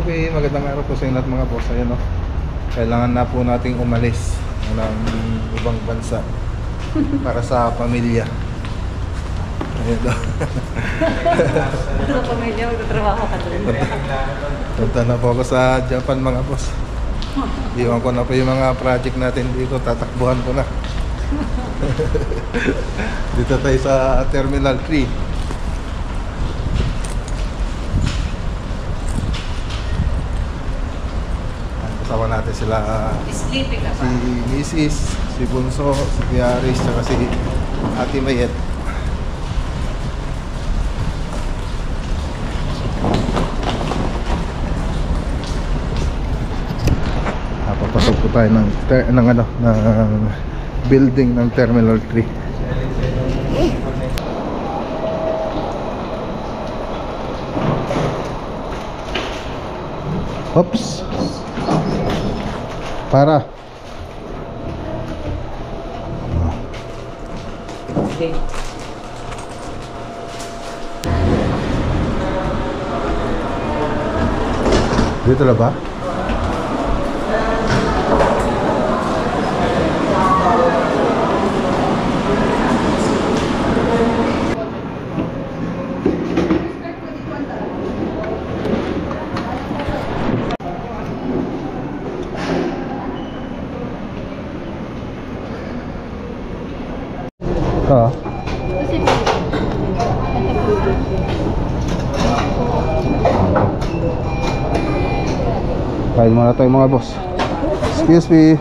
Okay, magandang araw po sa inyo lahat mga boss. Ayan o, kailangan na po nating umalis ng ibang bansa para sa pamilya. Ayan o. Sa pamilya, magtatrabaho ka doon. Punta na po ako sa Japan mga boss. Iwan ko na po yung mga project natin dito, tatakbuhan ko na. Dito tayo sa Terminal 3. Kasama natin sila Sleepy ka pa. si Mrs., si Bunso, si Piaris, saka si Ate Mayet. Papasok po tayo ng building ng Terminal 3. Oops. Para. Okay. Dito na ba? Ito. Kain muna tayo mga boss. Excuse me.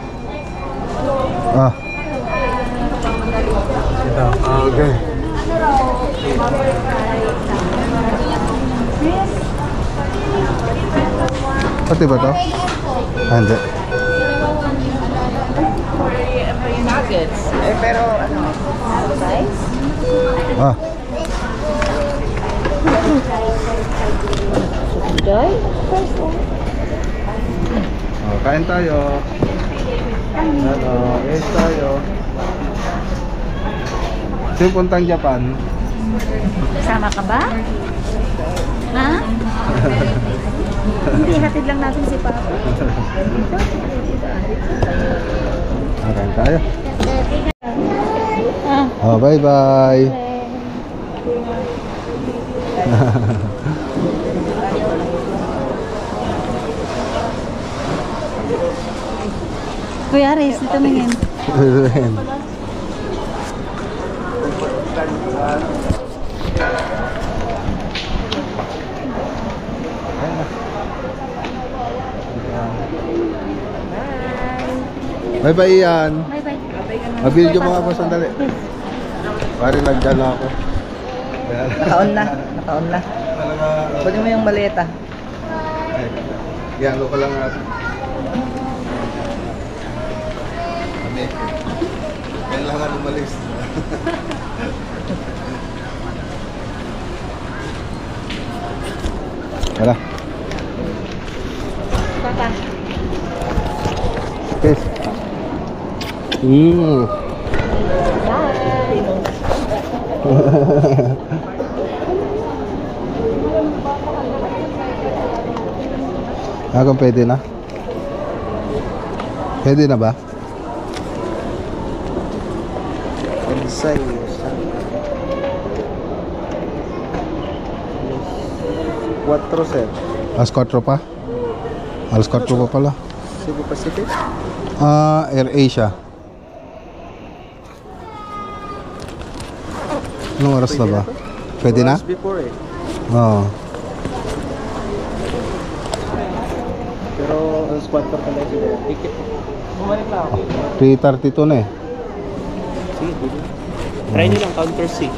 Okay. Pati ba to? Hindi. Nuggets. Pero ano? Size? Joy? Kain tayo. Kain tayo. Sino puntang Japan? Kasama ka ba? Ha? Hindi, hatid lang natin si Papa. Kain tayo. Bye bye. Kuya Aris, dito tumingin. Bye bye Ian. Bye bye. Mabidyo mo nga po sandali. Pari nagdala ako. Naka-on na. Kunin mo yung maleta. Yan, ko lang natin. Kami. Kailangan umalis. Wala. Papa. Yes. Kung pwede na? Pwede na ba? Ensay. Quattro set. Alas 4 pa? Alas 4 pa pala. Cebu Pacific. Air Asia. Anong oras na ba? Pwede na? Before eh. Oo. Pero ang squad pa pala sila. Ticket. Bumalik na ako. 3:32 na eh. Sige, dito. Try nyo lang counter C.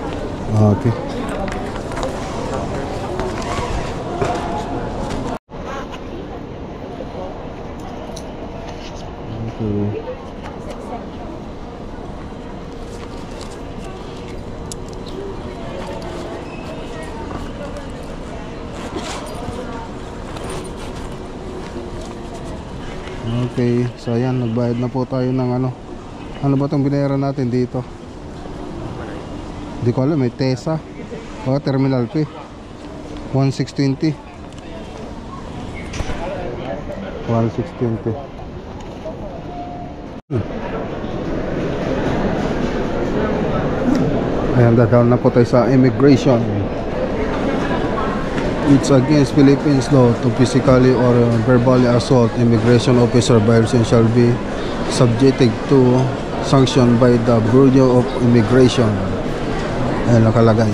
Okay. Okay, so ayan, nagbayad na po tayo ng ano ba itong binayaran natin dito? Hindi ko alam, may TESA o Terminal P 1620. 116. Ayan, dadaan na po tayo sa immigration. It's against Philippines law to physically or verbally assault immigration officer violation shall be subjected to sanction by the Bureau of Immigration. Ayan nakalagay.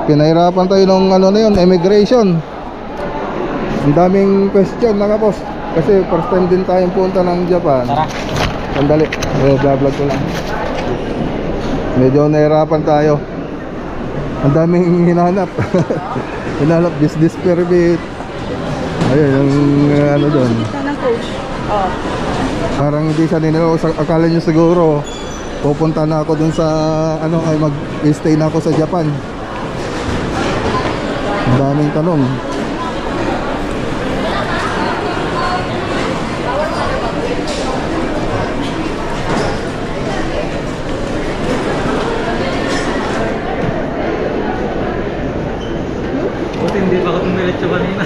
Pinahirapan tayo ng ano na yun, immigration. Ang daming question mga boss. Kasi first time din tayong punta ng Japan. Tara. Sandali, vlog ko lang. Medyo nahirapan tayo. Ang daming hinahanap. Hinahanap business permit. Ayun, yung ano doon. Ng coach. Oh. Parang hindi siya ninalo. Akala nyo siguro pupunta na ako dun sa ano, ay mag-stay na ako sa Japan. Ang daming tanong. Buti hindi pa ako tumiretso kanina.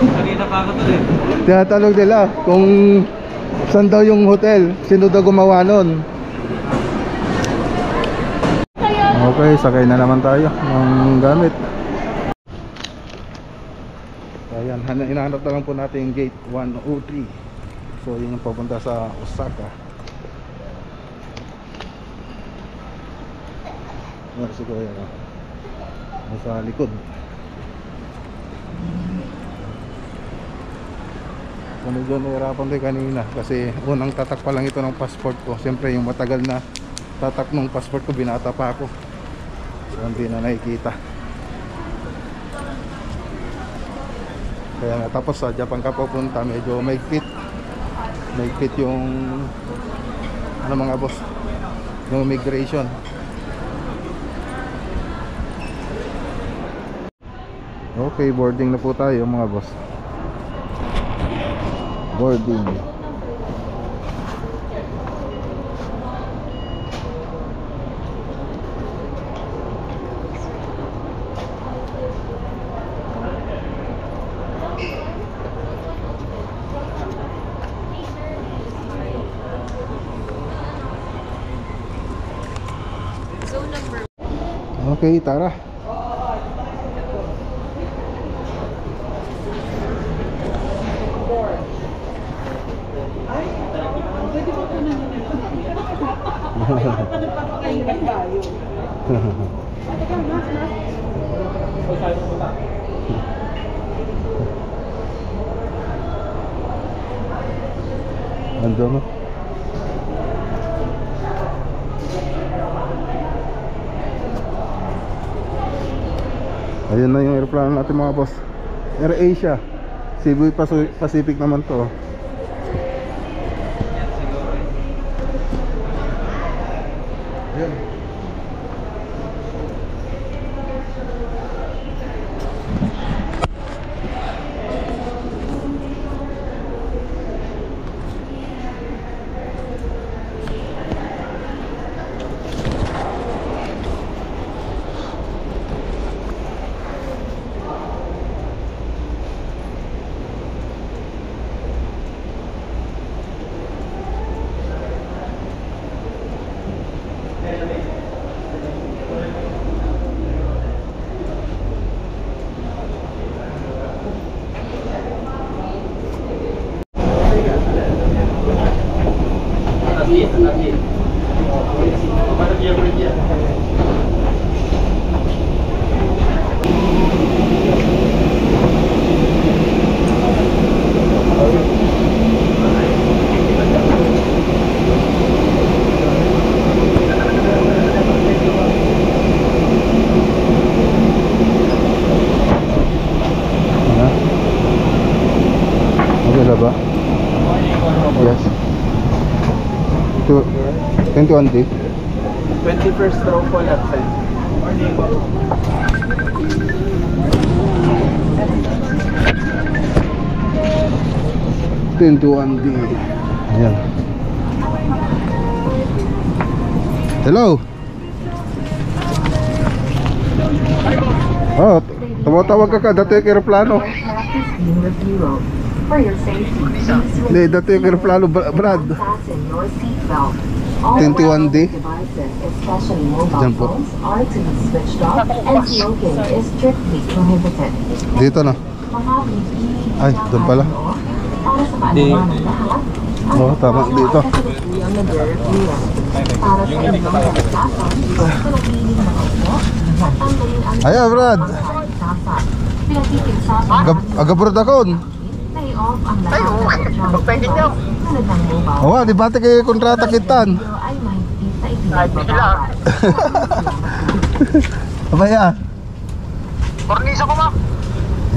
Kanina pa ako tuloy. Tinatanong nila kung saan daw yung hotel, sino daw gumawa nun. Okay, sakay na naman tayo ng gamit. Ayan, hinahanap na lang po natin yung gate 103. So yun yung papunta sa Osaka. Si Kuya nasa likod. Medyo nahirapan tayo kanina kasi unang tatak pa lang ito ng passport ko. Siyempre yung matagal na tatak ng passport ko, binata pa ako, so hindi na nakikita. Kaya nga, tapos sa Japan ka pupunta, medyo mahigpit yung ano mga boss, yung immigration. Okay, boarding na po tayo mga boss. Boarding. Okay, tara. Ando no? Ayun na yung aeroplano natin mga boss. AirAsia, Cebu Pacific naman to. Ayun. ba? Yes. 21D. 21st row po left side. Morning. 21D. Ayan. Hello. Oh, tumawag ka dati yung aeroplano. Hindi, dati yung aeroplano, Brad. 21D. Diyan po. Dito na. Ay, doon pala. Di. Oh, tama dito. Ayan, Brad. Agabro dakon. Ay, pwede nyo. Oo, di ba kayo kontrata kitan? Ay, bigla. Abaya. Kornisa ko ma.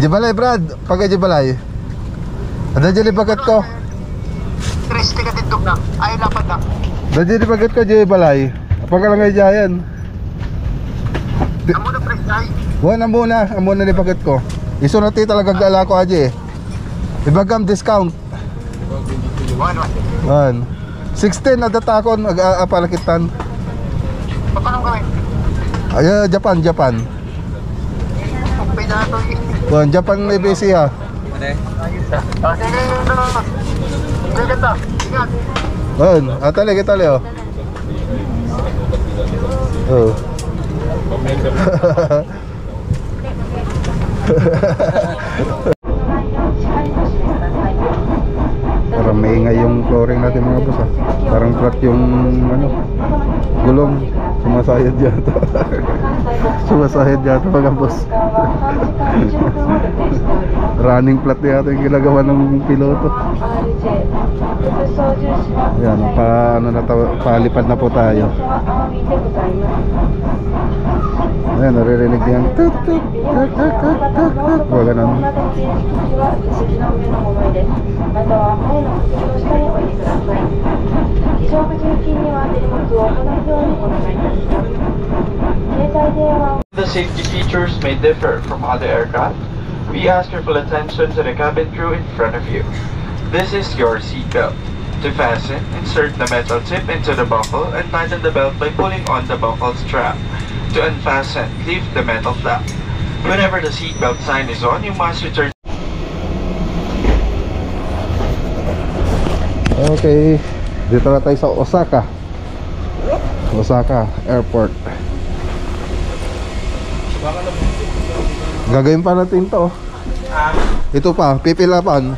Jibalay, Brad. Pagka jibalay. Ada jeli bagat ko. Kristi ka tindog na. Ay, lapad na. Ada jeli bagat ko jibalay. Apakah lang ay jayan? Amo na press ay. Wan amuna ni bagat ko. Iso na ti talaga gala ko aja eh. Ibagam discount. Wan. 16 na datakon apalakitan. Paano gawin? Ay, Japan. Pwede na ito eh. Wan, Japan na busy ha. Sige, gaganda. Ingat. Wan, kitali oh. Oh. Parang maingay yung flooring natin mga boss ha. Parang flat yung ano, gulong. Sumasayad yata. Sumasayad yata mga boss. Running flat yata yung ginagawa ng piloto. Ayan, palipad na po tayo. Ayan, naririnig yan. Tut tut tut tut tut tut tut. Huwag ganun. The safety features may differ from other aircraft. We ask your full attention to the cabin crew in front of you. This is your seat belt. To fasten, insert the metal tip into the buckle and tighten the belt by pulling on the buckle strap. To unfasten, lift the metal flap. Whenever the seat belt sign is on, you must return. Okay, dito na tayo sa Osaka Airport. Gagawin pa natin to. Ito pa, pipilapan.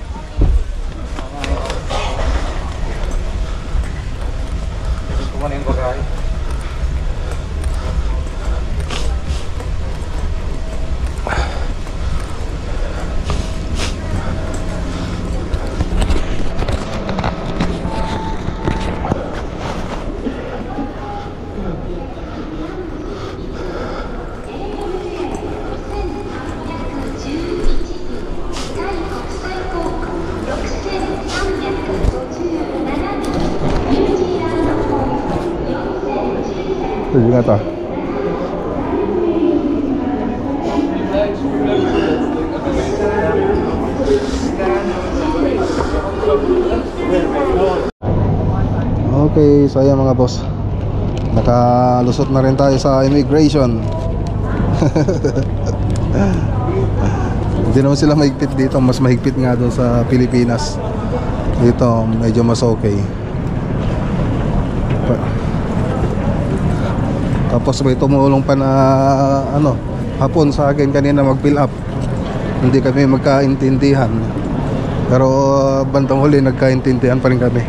Sige nga to. Okay, so ayan mga boss, nakalusot na rin tayo sa immigration. Hindi naman sila mahigpit dito, mas mahigpit nga doon sa Pilipinas. Dito medyo mas okay. Tapos may tumulong pa na hapon sa akin kanina mag-fill up. Hindi kami magkaintindihan. Pero bandang huli nagkaintindihan pa rin kami.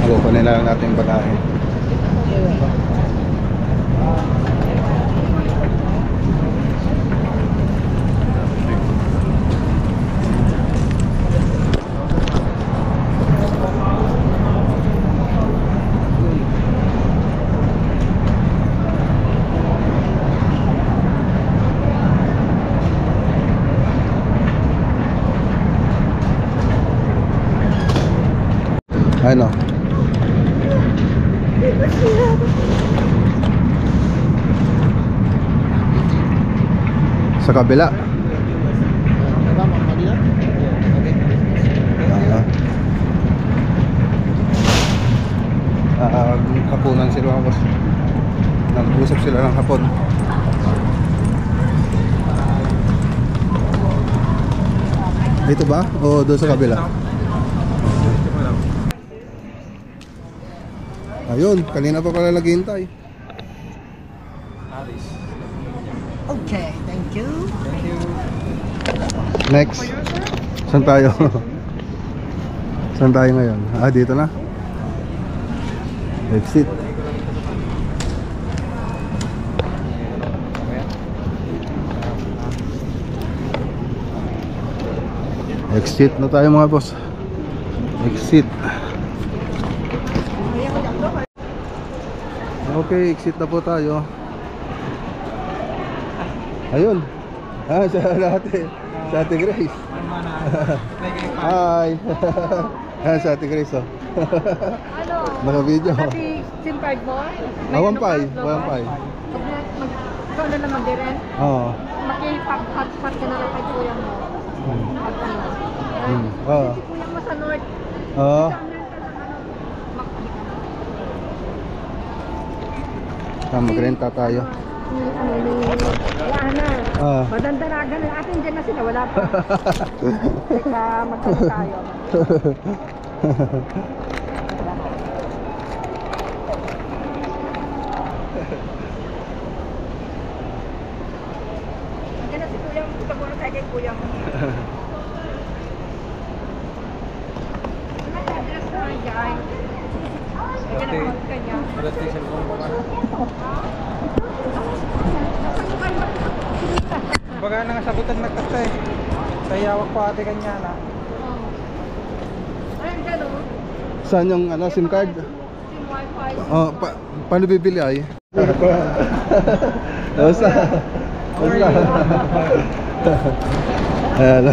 Kukunin na lang natin yung bagahe. Ano? Sa kabila. sila mga boss. Nag-usap sila ng hapon. Ito ba? O doon sa kabila? Ayun, kanina pa pala naghihintay. Okay, thank you. Next. Saan tayo? Saan tayo ngayon? Ah, dito na. Exit. Exit na tayo mga boss. Exit. Okay, exit na po tayo. Ayun. Ah, sa Ate Grace. Hi. Ah, sa Ate Grace oh. Ano? Naka-video. Pati SIM card mo? Wampay, wampay. Ikaw na naman din rin? Oo. Makipag-hotspot ka na lang kay kuya mo. Pag ano. Oo. Si kuya mo sa north. Oo. Magrenta tayo. Wala na. Madandaragan na atin dyan na sila. Wala pa. Teka, magkano tayo. Magkano si kuya mo. Pagkano tayo kay kuya mo. Ano address na dyan? Magkano ka niya. Baga nangasagutan nagkatay. Sayawak pa ate kanya na. Ayun dyan o. Saan yung ano, SIM card? SIM wifi. Oh, paano bibili ay? Basta. Ayan.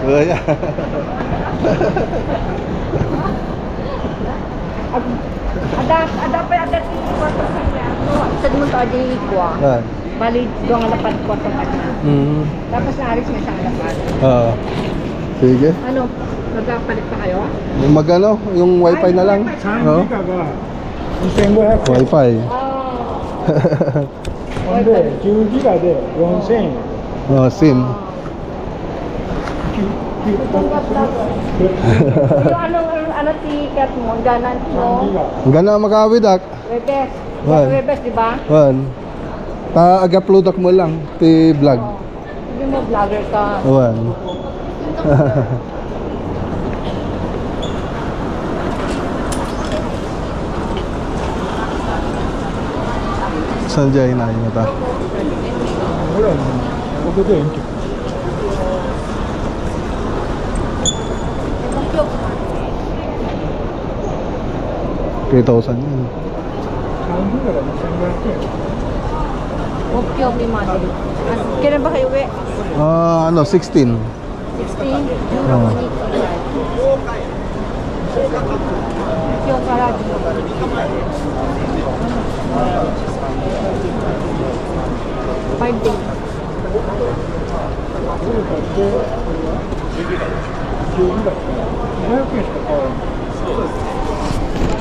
Ayan. Ada pa yung adat yung kwarto sa kanya. Sa mo to aja yung ikwa. Bali, doon ang lapat kwarto ka na. Tapos naaris nga siyang lapat. Oo. Sige. Ano? Magpapalit pa kayo? Magano, yung wifi na lang. Oo. Wifi. Oh, SIM. Yung ano ticket mo, ganan mo? Gana makawidak. Webes. Wan. Webes, di ba? Wan. Ta-upload mo lang ti vlog. Hindi mo vlogger ka. Wan. Saan dyan inayin mo ta? $3,000 yun. Okay, okay, mali. Kailan ba kayo uwi? Ano, 16. 16? Euro Oo. money. Yung karadi. 5 days.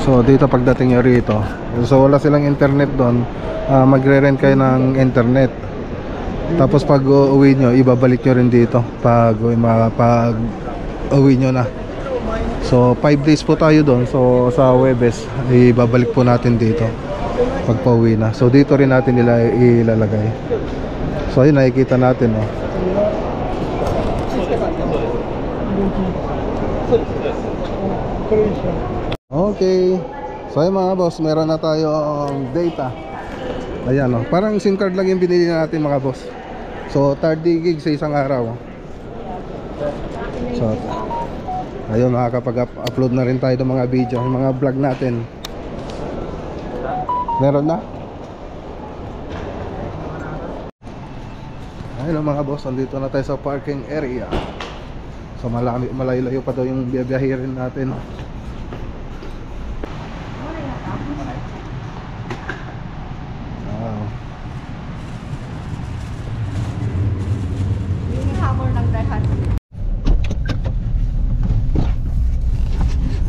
So dito pagdating nyo rito, so wala silang internet doon, magre-rent kayo ng internet. Tapos pag uwi nyo, ibabalik nyo rin dito pag uwi nyo na. So 5 days po tayo doon. So sa Huwebes, ibabalik po natin dito pag pauwi na. So dito rin natin nila ilalagay. So ayun, nakikita natin oh. Okay. So ayun mga boss, meron na tayong data. Ayan oh, parang SIM card lang yung binili natin mga boss. So 30 gig sa isang araw. So ayun, makakapag-upload na rin tayo ng mga video, ng mga vlog natin. Meron na. Ayun mga boss, andito na tayo sa parking area. So malayo-layo pa daw yung biyahirin natin. Wow. Yung hammer ng dahan.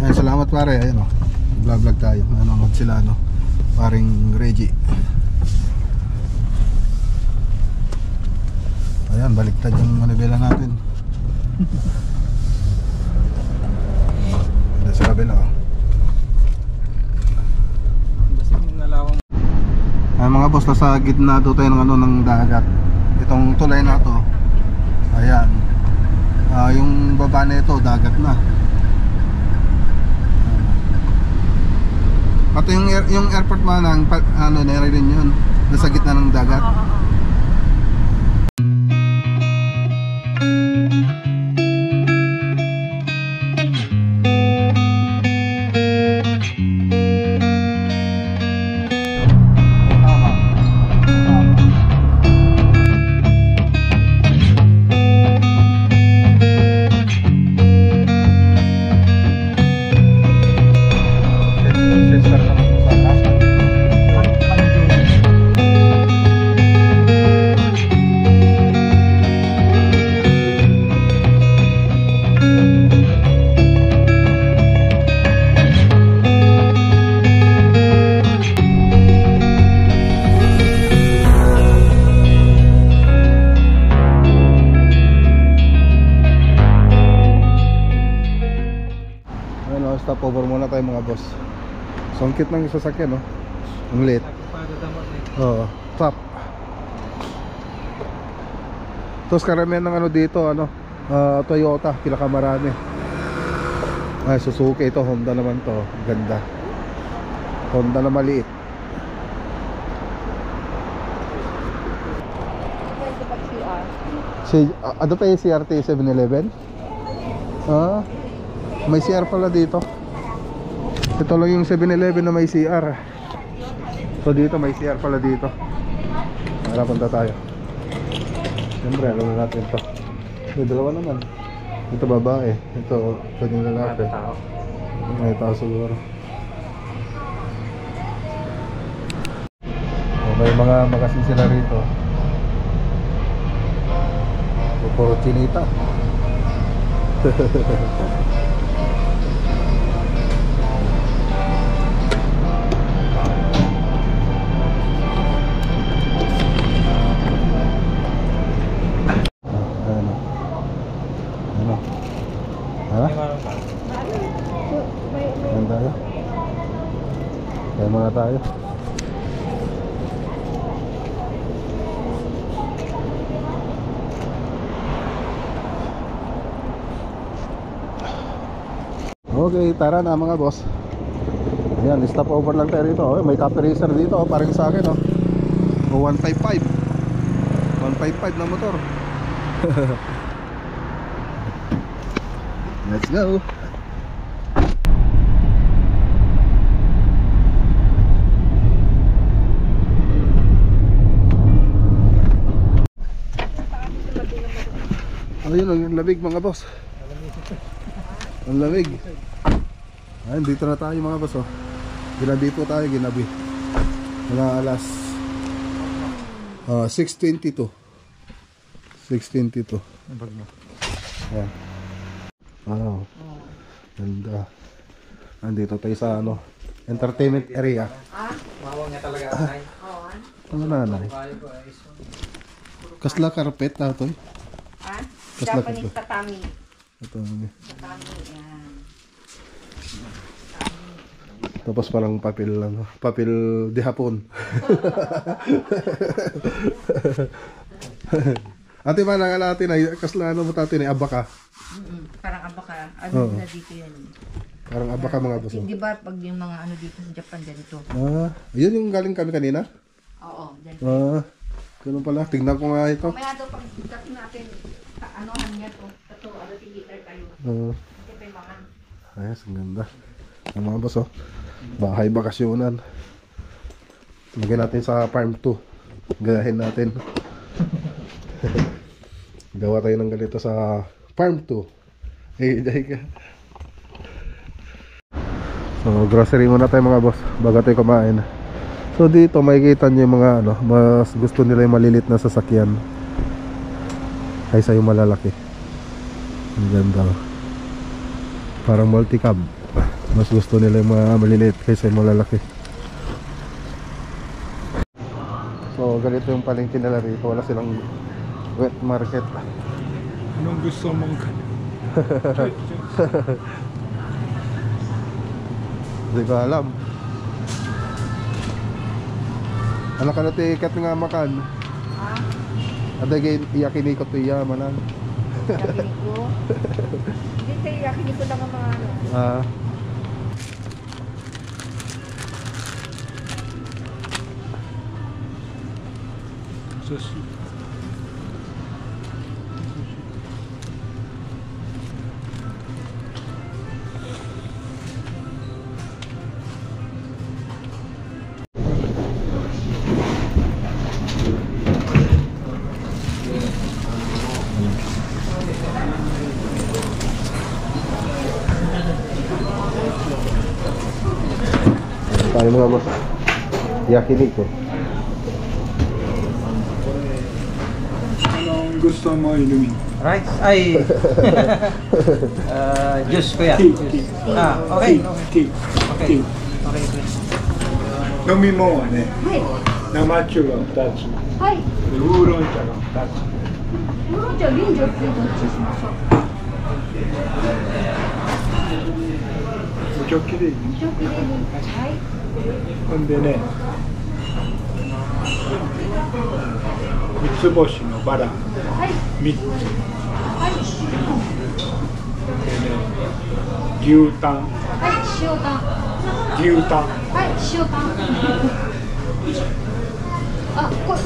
Ayun, salamat pare. Ayun oh. Vlog tayo. Nanonood sila no. paring Reggie. Ayan, baliktad yung manibela natin. Ito sa kabila oh. Ayan mga boss, nasa gitna doon tayo ng, ano, ng dagat. Itong tulay na to, ayan, yung baba na ito, dagat na. Pati yung airport manang, ano, naririn yun, nasa gitna ng dagat. Stop over muna tayo mga boss. So ang cute ng sasakyan, no? Ang lit. Oo, top. Tapos karamihan ng ano dito, ano, Toyota, pinakamarami. Ay, Suzuki ito, Honda naman to. Ganda. Honda na maliit. Ano pa yung CRT 711? Ah, may CR pala dito. Ito lang yung 711 na may CR. So dito may CR pala dito. Tara, punta tayo. Siyempre, alam na natin ito. May dalawa naman. Ito babae. Ito yung lalaki. May tao siguro. May mga magasin sila rito. Puro chinita. Kaya mga tayo. Okay, tara na mga boss. Ayan, stop over lang tayo rito. May copy racer dito, parang sa akin, oh. 155 na motor. Let's go. Ayun, ang lamig mga boss. Ang lamig. Ayun, dito na tayo mga boss, oh. Ginabi po tayo, ginabi. Mga alas 6:22. 6:22. Ayan. Wow. Ganda. Andito tayo sa ano, entertainment area. Mawang niya talaga ay. Ano na nanay? Kasla carpet na ito. Japanese tatami. Ito. Tatami, yan. Tapos parang papel lang, papel de hapon. Ate ba nang natin ay kasla ano mo tatin ay abaka. Parang abaka. Ano na dito yan. Parang abaka mga boss. Di ba pag yung mga ano dito sa Japan ganito? Yun yung galing kami kanina? Oo, dyan. Ganun pala. Tingnan ko nga ito. Mamaya daw pag cut natin, anohan niya to. Ito, ano, tigiter tayo. Kasi pa yung mga. Ayos, ang ganda. Ang mga boss, oh. Bahay bakasyonan. Lagyan natin sa farm 2. Gayahin natin. Gawa tayo ng ganito sa farm 2. Day ka. So grocery muna tayo mga boss bago tayo kumain. So dito makikita nyo yung mga ano, mas gusto nila yung malilit na sasakyan kaysa yung malalaki. Ang ganda. Parang multi-cab. Mas gusto nila yung mga maliliit kaysa yung malalaki. ganito yung palengke nila rito. Wala silang wet market. Anong gusto mong Hindi ko alam. Ano ka na tiket nga makan? Ada yakinikot to yamanan. Yakiniko. Hindi kayo yakiniko lang ang mga ano. Sushi. Tayo mga boss. Yakinikot. Anong gusto mo inumin? Rice? Ay! Juice ko yan. Tea. Juice. Tea. Okay. Tea. Okay. Tea. Okay, please. 飲み物はね、はい。生中が2つ、はい。でウーロン茶が2つ。ウーロン茶、臨場ってどっちしましょう。無ジョッキでいい。無色でいい。はい。ほんでね、三つ星のバラはい。 3つ。はい。でね、牛タン、はい。塩タン。牛タン。はい。塩タン。あ、これ。